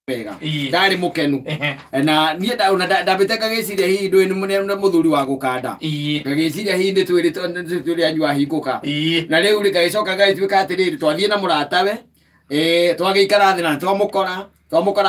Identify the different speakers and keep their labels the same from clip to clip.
Speaker 1: wega ndari mukenu na nie ndabiteka giciria hihi ndwi ni muthuri wa gukanda giciria hihi ni twiri anyua hinguka na riu ri gagicoka gagituika atiriri twathie na muratawe twagiikara thina twamukora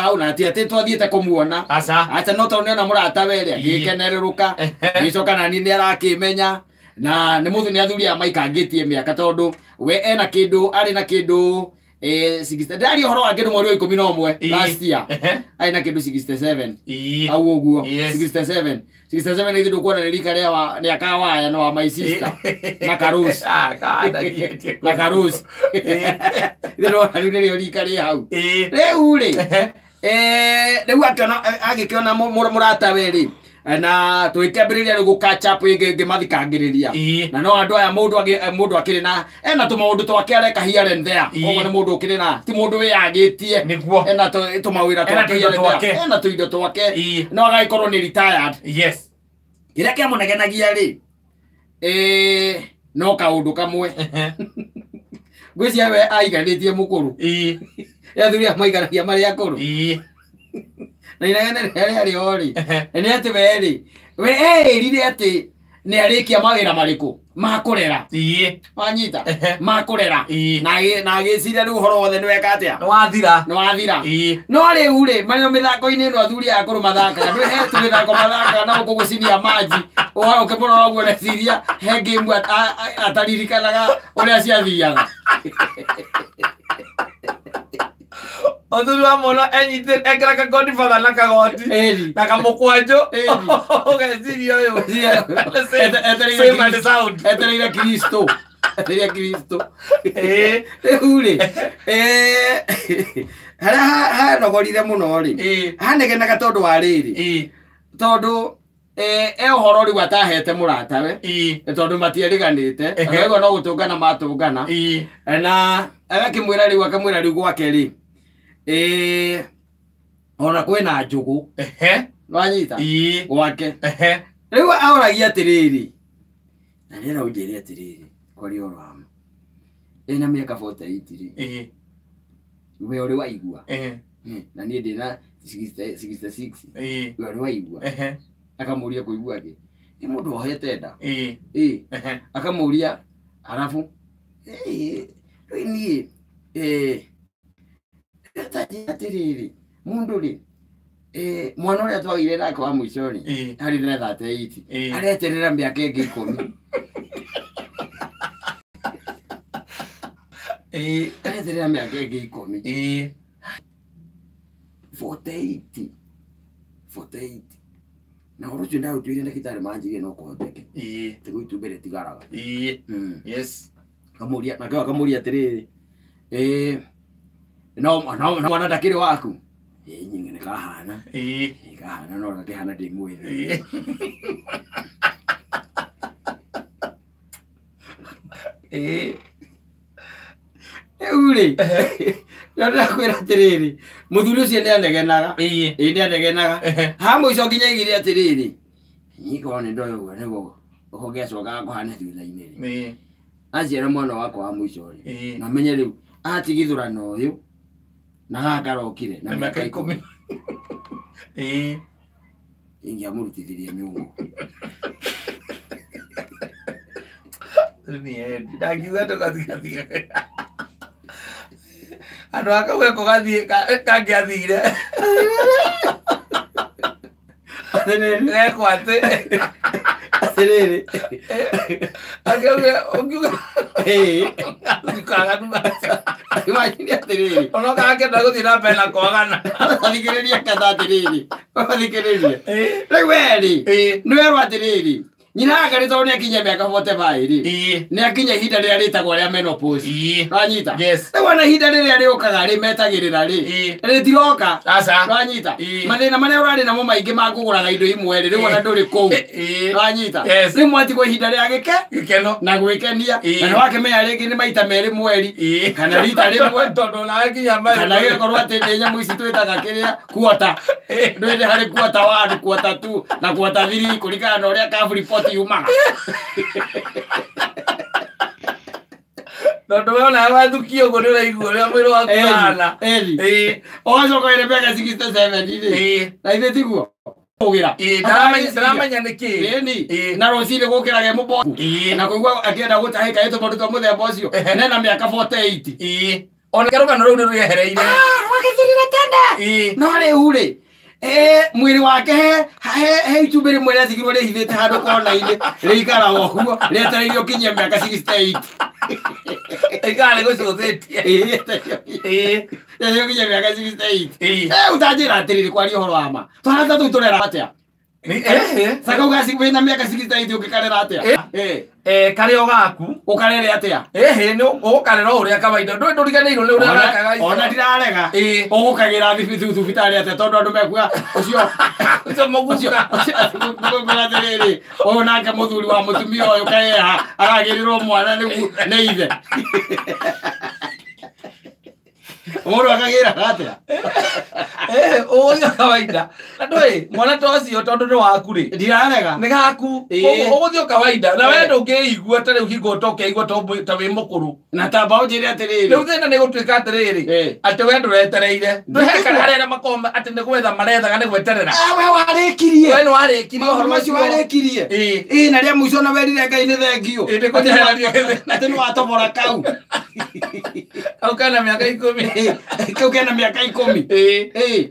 Speaker 1: hau na ati twathiete kumuona acha no tonne na muratawe ri agikenereruka gicoka na ni arakimenya na ni muthu ni athuri a maikangitie miaka tondu we ena kindu ari na kindu 60 ndari horo wa kindu mweri wa 11 last year ai na kindu 67 au uguo 67 ni kindu kuona rika ria ni akawaya no wa my sister na karus na karus ndiro ari rika ria hau riu ri riu agikiona muratawe ri na twikambiriria ni catch up ingi mathikangiriria na no andu aya mundu akiri na ena tumaundu twake areka here and there ogo ni mundu ukiri na ti mundu wi agitie ena tumawira twake ena tuindo twake no agaikorwo ni retired kira kia munegenagia ri no kaundu kamwe ngwiciria we aiganitie mukuru ya thuria maiganagia mari akuru na inagene ri ori ni ati weri we rire ati ni arikia mawira mariku makurera wanyita makurera na giciria ri uhoro wothe ni weka atia no wathira no riu ri manyo mithako ini no athuri akuru mathaka ndu he tu mithako mathaka na kugucinia maji o ukimurora uguo na ciria he game ataririkanaga uria ciathiaga Othuri wa mono enyite ekira ka godfather na kagoti na kamukwanjo ugeciria uyu etereire Kristo uri ha nogorire muno ri hanegenaga tondu wa riri tondu uhoro ri watahete muratawe tondu matieriganite ego no gutungana matungana na agakimwira ri akamwira ri gwake ri ona kwena njugu wanyita gwake riu auragia atiriri na nira unjiri atiriri kwari orama ena miaka 48 ri we ori waigua na nie ndina 66 we ori waigua akamuria kuigua ki ni mundu ohete nda akamuria arafu ni atiriri mundu ri mwana uria twagire nake wa mwisho ri ari na 38 areterera miaka ingi 10 areterera miaka ingi 10 48 na uruchu nda utwire ndakitari manjire no kuhoteke tiguitumbere tigaraga yes kamuria na kamuria atiriri no mwana ndakiri waku nyingine kahana kahana no ndakihana ndimwire uri nda kwira atiriri muthuri ucio ni anegenaga ni anegenaga ha mwico nginya igire atiriri nyiko ni ndoyo nego ukogecoka kuhana thutha-ini ri aciara mwana wakwa wa mwico ri na menye riu atigithurana uyu na gakarokire na miaka 10 ingiamurutithiria nyungu ni ndagiza tokathikathia andu akawe kugathie kangiathire atiriri kwate atiriri akawe ongiuga ukaganu imagine atiriri ono kagenda guthie na mbere na kwagana athikiriria katha atiriri athikiriria riu weri niwerwo atiriri nyina agari to ni akinya miaka 45 ri ni akinya hinda ria ritagwo ria menopause ranyita wana hinda ria riukaga ri metagirira ri tiroka ranyita mathina maria urari namo maingi makuguraga indo imwe ri wana nduri kou ranyita ri mwati kwa hinda ria gikeno na gwikenia na wakimenya ringi ni maita meri mweri kana rita rimwe tondu na akinya mbere kana gikorwo ati ni nyamu ici twitaga kiria quarter ndwire hari quarter 1 quarter 2 na quarter 3 kuringana na uria kafu report yumaga
Speaker 2: Tondu we ona wathukio go ni raigua ria mwiri waku hana.
Speaker 1: Ogacoka ire miaka 67 na ithe tiguo ugira
Speaker 2: ndaramenya niki
Speaker 1: na rocire gukirage muboku na kuigua akienda gutahika itu mundu twa muthemba ucio nena miaka 48
Speaker 2: ona kerugano riu niriehereire
Speaker 1: wakithirire tenda no riu ri mwiri wake he itumbĩ rĩmwe rĩatigirwo rĩhithĩte handũ kona-inĩ rĩikaraga ũguo rĩetereire ũkinyie mĩaka 68
Speaker 2: ĩikara rĩgũcũthĩtie
Speaker 1: ũkinyie mĩaka 68 ũtanjĩra atĩrĩrĩ kwaria ũhoro wa ma twana tũu tũrera atĩa saka ugasi wĩna mĩaka 68 ũngĩkarera atĩa
Speaker 2: karĩa gaku
Speaker 1: ũkarere atĩa
Speaker 2: nĩ ũgũkarera ũrĩa kawaida ndũriganĩirwo nĩ ũrĩa ũrekaga
Speaker 1: ona ndirarega ũgũkagĩra thibitarĩ atĩa tondũ andũ mekuga ũcio mũguka atĩrĩrĩ ũyũ nake mũthuri wa mũtumia ũyũ kaeha aragĩrĩrwo mwana nĩ ithe mũndũ akagĩra atĩa
Speaker 2: ũgũthiĩ kawaida na ndũĩ mwana ta ũcio tondũ nĩ waku rĩ
Speaker 1: ndirarega
Speaker 2: nĩ gaku ũgũthiĩ kawaida na we ndũngĩigua ta rĩu hingo ũtokĩigua ta wĩ mũkũrũ
Speaker 1: na tamba ũnjĩre atĩrĩrĩ
Speaker 2: rĩu thĩna nĩ gũtuĩka atĩrĩrĩ atĩ we ndũretereire ndũhekana harĩa makorwo atĩ nĩ gwetha marethaga nĩ gweterera
Speaker 1: we warĩkirie
Speaker 2: we nĩ warĩkirie
Speaker 1: maũndũ macio warĩkirie na rĩa mũico na werire Ngai nĩ thengio atĩ nĩ watobora kau
Speaker 2: kau kana mĩaka 10
Speaker 1: kau kena mĩaka 10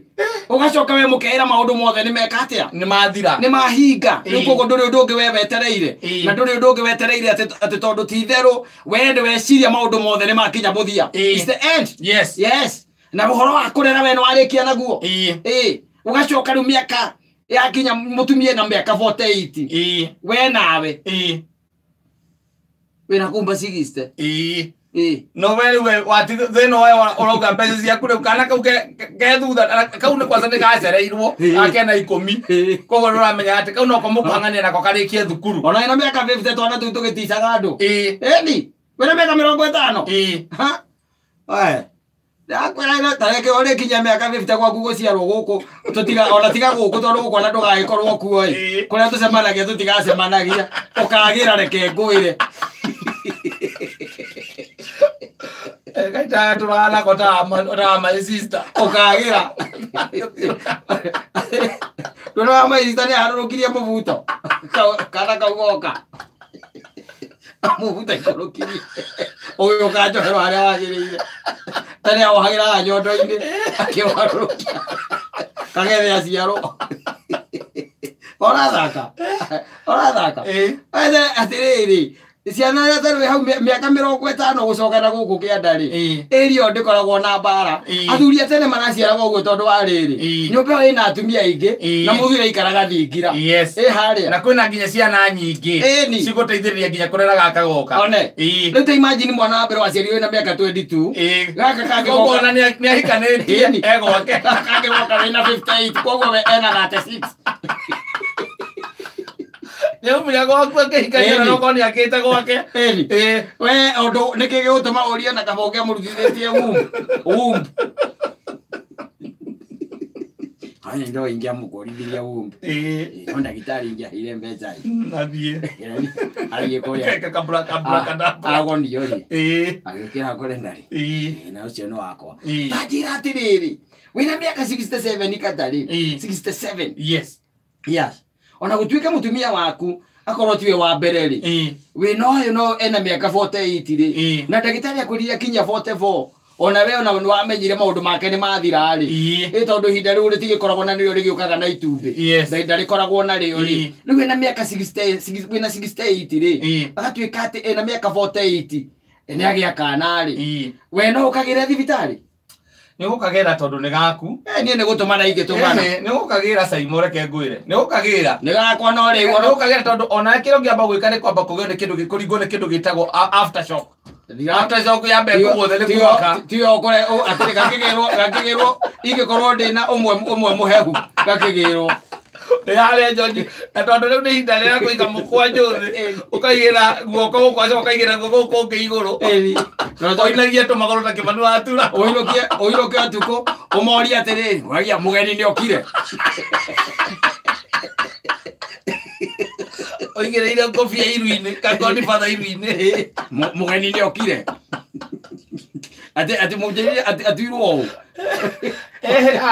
Speaker 1: ugacoka we mũkeĩra maũndũ mothe nĩ meka atĩa
Speaker 2: nĩ mathira
Speaker 1: nĩ mahinga rĩu koguo ndũrĩ ũndũ ũngĩ we wetereire na ndũrĩ ũndũ ũngĩ wetereire atĩ tondũ ti itherũ we ndĩweciria maũndũ mothe nĩ makinya mũthia it's the end yes na ũhoro wa kũrera we nĩ warĩkia naguo ugacoka rĩu mĩaka yakinya mũtumia na mĩaka 48 we nawe wĩna kumba 60
Speaker 2: no we wati thĩno we ũrauga mbeca ciaku rĩu kana kau ke thutha kau nĩ kwanza nĩ gacereirwo akena 10 koguo nĩũramenya atĩ kau noko mũkũhang'ania nako karĩkie thukuru
Speaker 1: ona ĩna mĩaka 50 twana tũu tũgĩticaga andũ ĩni wĩna mĩaka 50 ndakwĩra tareke ũrĩkinya mĩaka 50 gwaku gũciarwo gũkũ ona tiga gũkũ tondũ gũkũ ona ndũgagĩkorwo kuo kũrĩa tũcemanagia tũtigacemanagia ũkagĩra reke ngwĩre
Speaker 2: kaita turana kota my sister
Speaker 1: ukagira ndona my sister ni harukirie mubuto kana kaugoka mubuto ikurukirie uyu kajohero haria wagiriire tani awagira nyondo-ini akiwarukia kagethe aciaro orathaka atĩrĩrĩ ciana ya tarwe hau miaka 50 gucoka na guku kiandari erio ndikoragwo na mbara athuri atene maraciaraga uguo tondu wa riri nyumba ina atumia ingi na muthuri ikaraga thingira haria
Speaker 2: na kwina nginya ciana nyingi ciguteithĩrĩria nginya kurera gaka goka
Speaker 1: one riu ta imagine mwana wa mbere waciarirwo na miaka 22 gaka
Speaker 2: kangĩgoka nĩ ahikanĩtie egwake
Speaker 1: kangĩgoka wĩna 58 koguo we ena 36
Speaker 2: Nyo mya gwaku akihikania na koni akite gwake
Speaker 1: we undu niki gutuma uria na kaboge murutithĩtie wumbu aya ndo ingia mukorithiria wumbu onda gitari ingia ile mbeca
Speaker 2: nathie
Speaker 1: arie koria
Speaker 2: kabla
Speaker 1: agoni yori agikira kore ndari na ucio no wakwa tajira atiriri wina miaka 67 katari 67
Speaker 2: yes
Speaker 1: ona gutuika mutumia waku akorwo tiwe wa mbere ri we no ena miaka 48 ri na ndagitari akuriria kinya 44 ona we ona wamenyire maundu make ni mathira ri tondu hinda riu ritigikoragwo na rio rigiukaga na itumbi ndari koragwo na rio ri riu ena miaka 60 wina 68 ri agatuika ati ena miaka 48 ni agia kana ri we no ukagire thibitari
Speaker 2: ni gukagera tondu ni gaku
Speaker 1: ni gutuma na ingitumana
Speaker 2: ni gukagera Saimo reke ngwire ni gukagera
Speaker 1: ni gakwa no ri
Speaker 2: ni gukagera tondu ona kiro ngiamba gwika ni kwamba kugenda kindu gikuringwo ni kindu gitagwo aftershock ya mbeko guothe ni kuoka
Speaker 1: tio kore atiri gakigirwo ingikorwo ndina umwe muhehu gakigirwo
Speaker 2: yale George na tondu riu ni hinda rĩa kũiga mũkwa njũthĩ ũkaigĩra guoko gũkwa ũkaigĩra guoko kũngĩ igũrũ oinagia tũmagũrũ ta kĩmanu watura
Speaker 1: ũiroke ũtukũ ũmoria atĩrĩrĩ wagia mũgeni nĩ okire
Speaker 2: oigĩrĩire ngobia iru-inĩ kangoni batha iru-inĩ
Speaker 1: mũgeni nĩ okire ati mujeri ati ro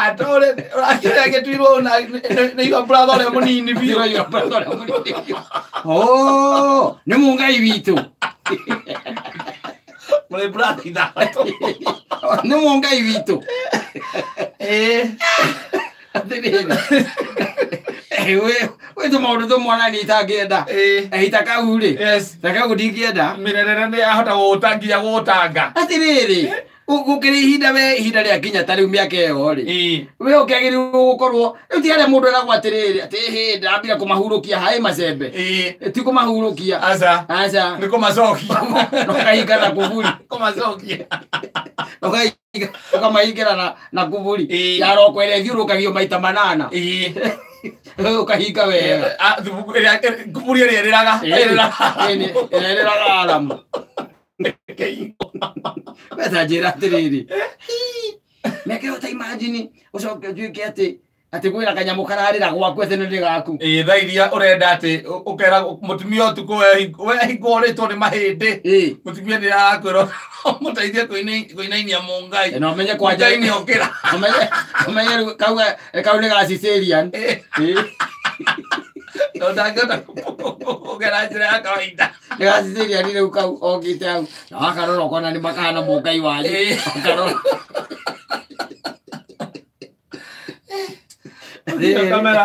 Speaker 2: atore akira ke tuiro na iga brother le munini biyo
Speaker 1: iga brother le munini oh ni mungai vitu
Speaker 2: mole brati da
Speaker 1: ni mungai vitu we to maundu to mwana ni takienda itaka uri
Speaker 2: yes
Speaker 1: taka gudikienda
Speaker 2: mirerere ni ahota gutangia gutanga
Speaker 1: atiriri gukiri hinda we hinda ria kinya tari miaka iyo ri we ukagiri gukorwo utiare mundu aragwatiriri ati hinda ambira kumahurukia hai macembe ti kumahurukia aca
Speaker 2: ni kumacokia
Speaker 1: nokaingana kuburi
Speaker 2: kumacokia
Speaker 1: ukamaingĩra na kuburi yaroko ĩrĩa ĩthiũrũkagio maita 8 ukahinga wega
Speaker 2: kuburi ĩrĩa
Speaker 1: ĩrĩraga aramu wetanjĩra atĩrĩrĩ meke ũta imagine ũcoke ũtuĩke atĩ gwĩra kanyamũ kararĩra gwaku atĩ nĩ gaku
Speaker 2: thaa iria ũrenda atĩ ũkera mũtumia ũtukũ wehingwo ũrĩtwo nĩ mahĩndĩ mũtumia nĩ arakwĩra mũteithie kũinainia mũngai
Speaker 1: na ũmenye kwanja
Speaker 2: ũkĩra
Speaker 1: ũmenye kau nĩ ga Caesarean
Speaker 2: no ndangĩhota kũgera njĩra ya kawaida
Speaker 1: nĩ ga Caesarean rĩu kau okĩte hau na wakarora ũkona nĩ makahana mũngai wanyu ũkarora
Speaker 2: kamera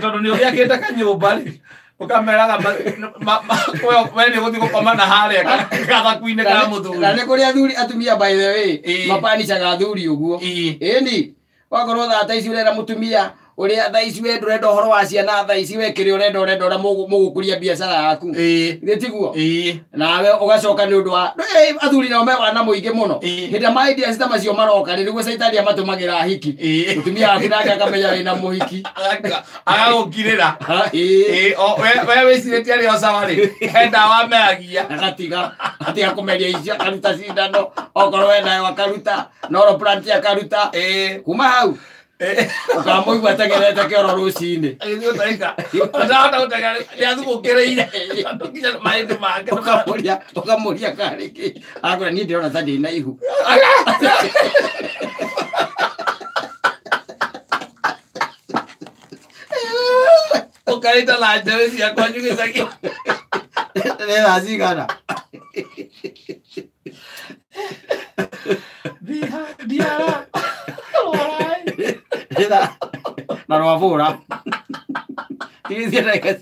Speaker 2: tondũ nĩ ũgĩakĩte kanyũmba rĩ ukameraga we nĩ gũthiĩ gũkoma na harĩa gathaku-inĩ ka mũthuri
Speaker 1: na nĩ kũrĩ athuri atumia by the way mapanicaga athuri ũguo ĩni wakorwo thaa ici ũrera mũtumia ũrĩa thaa ici we ndũrenda ũhoro wa ciana thaa ici wekĩrĩ ũrenda ũrĩa mũgũkũria biacara yaku nĩ tiguo nawe ũgacoka nĩ ũndũ wa athuri nao mewana mũingĩ mũno hĩndĩ ma ideas ta macio maroka rĩ nĩguo caitani amatũmagĩra hiki mũtumia waku nake akamenya wĩna mũhiki
Speaker 2: agagũkirĩra we wĩcirĩtie rĩo sawa rĩ he ndawa meragia
Speaker 1: agatiga atiga kũmeria icio akaruta cindano okorwo we nayo akaruta noro plant akaruta kuma hau ukamũigua ategerete kĩoro rũcinĩ ũkamũria karĩ kĩ akwĩra niĩ ndĩrona ta ndĩ na ihu
Speaker 2: ũkarĩta na njĩra ciakwa njugĩcagia
Speaker 1: nĩ thaa cigana
Speaker 2: ndiara
Speaker 1: na rwabũra tigithia ndagĩka